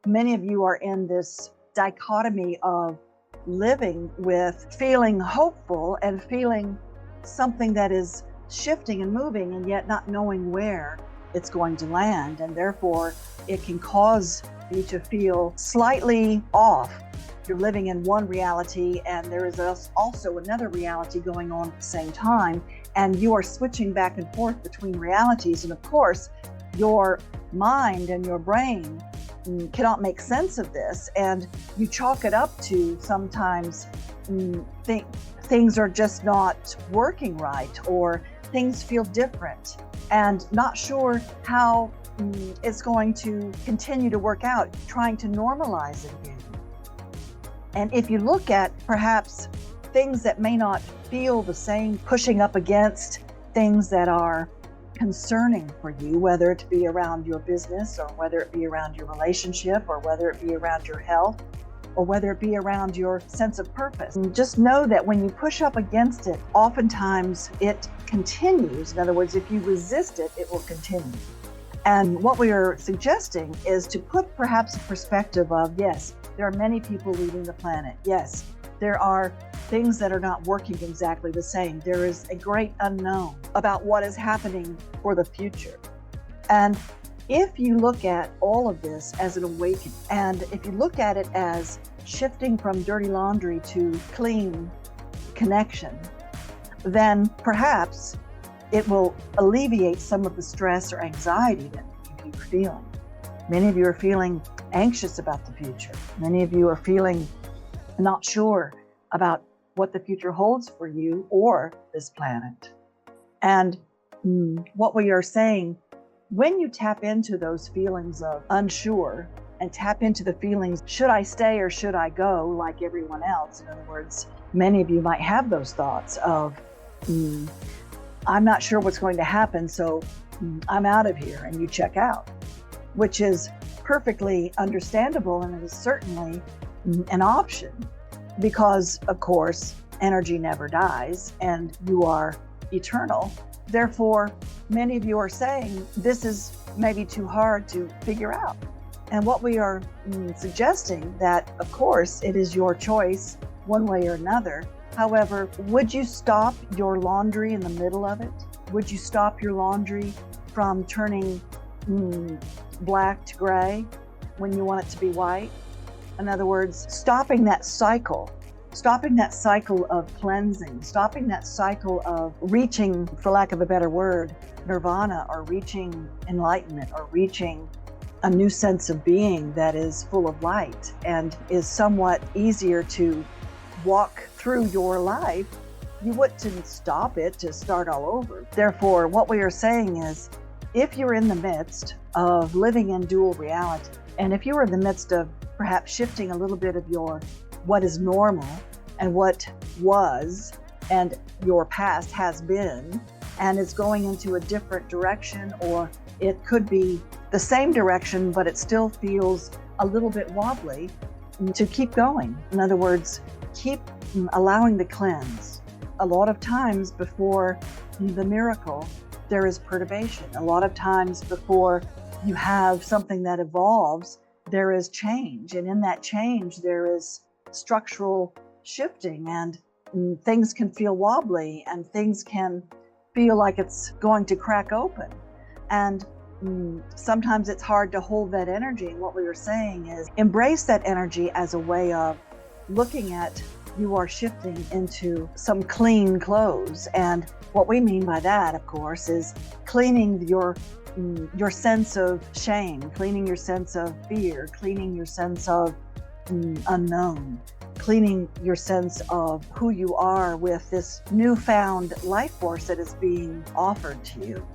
Many of you are in this dichotomy of living with feeling hopeful and feeling something that is shifting and moving, and yet not knowing where it's going to land. And therefore, it can cause you to feel slightly off. You're living in one reality, and there is also another reality going on at the same time. And you are switching back and forth between realities. And of course, your mind and your brain cannot make sense of this, and you chalk it up to sometimes things are just not working right, or things feel different, and not sure how it's going to continue to work out, trying to normalize it again. And if you look at perhaps things that may not feel the same, pushing up against things that are concerning for you, whether it be around your business, or whether it be around your relationship, or whether it be around your health, or whether it be around your sense of purpose. And just know that when you push up against it, oftentimes it continues. In other words, if you resist it, it will continue. And what we are suggesting is to put perhaps a perspective of, yes, there are many people leaving the planet. Yes, there are things that are not working exactly the same. There is a great unknown about what is happening for the future. And if you look at all of this as an awakening, and if you look at it as shifting from dirty laundry to clean connection, then perhaps it will alleviate some of the stress or anxiety that you are feeling. Many of you are feeling anxious about the future. Many of you are feeling not sure about what the future holds for you or this planet. And what we are saying, when you tap into those feelings of unsure and tap into the feelings, should I stay or should I go, like everyone else? In other words, many of you might have those thoughts of, I'm not sure what's going to happen, so I'm out of here, and you check out, which is perfectly understandable, and it is certainly an option, because of course energy never dies and you are eternal. Therefore, many of you are saying this is maybe too hard to figure out. And what we are suggesting, that of course it is your choice one way or another. However, would you stop your laundry in the middle of it? Would you stop your laundry from turning black to gray when you want it to be white? In other words, stopping that cycle of cleansing, stopping that cycle of reaching, for lack of a better word, nirvana, or reaching enlightenment, or reaching a new sense of being that is full of light and is somewhat easier to walk through your life. You wouldn't stop it to start all over. Therefore, what we are saying is, if you're in the midst of living in dual reality, and if you are in the midst of perhaps shifting a little bit of your what is normal and what was and your past has been, and it's going into a different direction, or it could be the same direction, but it still feels a little bit wobbly, to keep going. In other words, keep allowing the cleanse. A lot of times before the miracle, there is perturbation. A lot of times before you have something that evolves, there is change. And in that change, there is structural shifting, and things can feel wobbly, and things can feel like it's going to crack open. And sometimes it's hard to hold that energy. And what we are saying is, embrace that energy as a way of looking at, you are shifting into some clean clothes. And what we mean by that, of course, is cleaning your sense of shame, cleaning your sense of fear, cleaning your sense of unknown, cleaning your sense of who you are with this newfound life force that is being offered to you.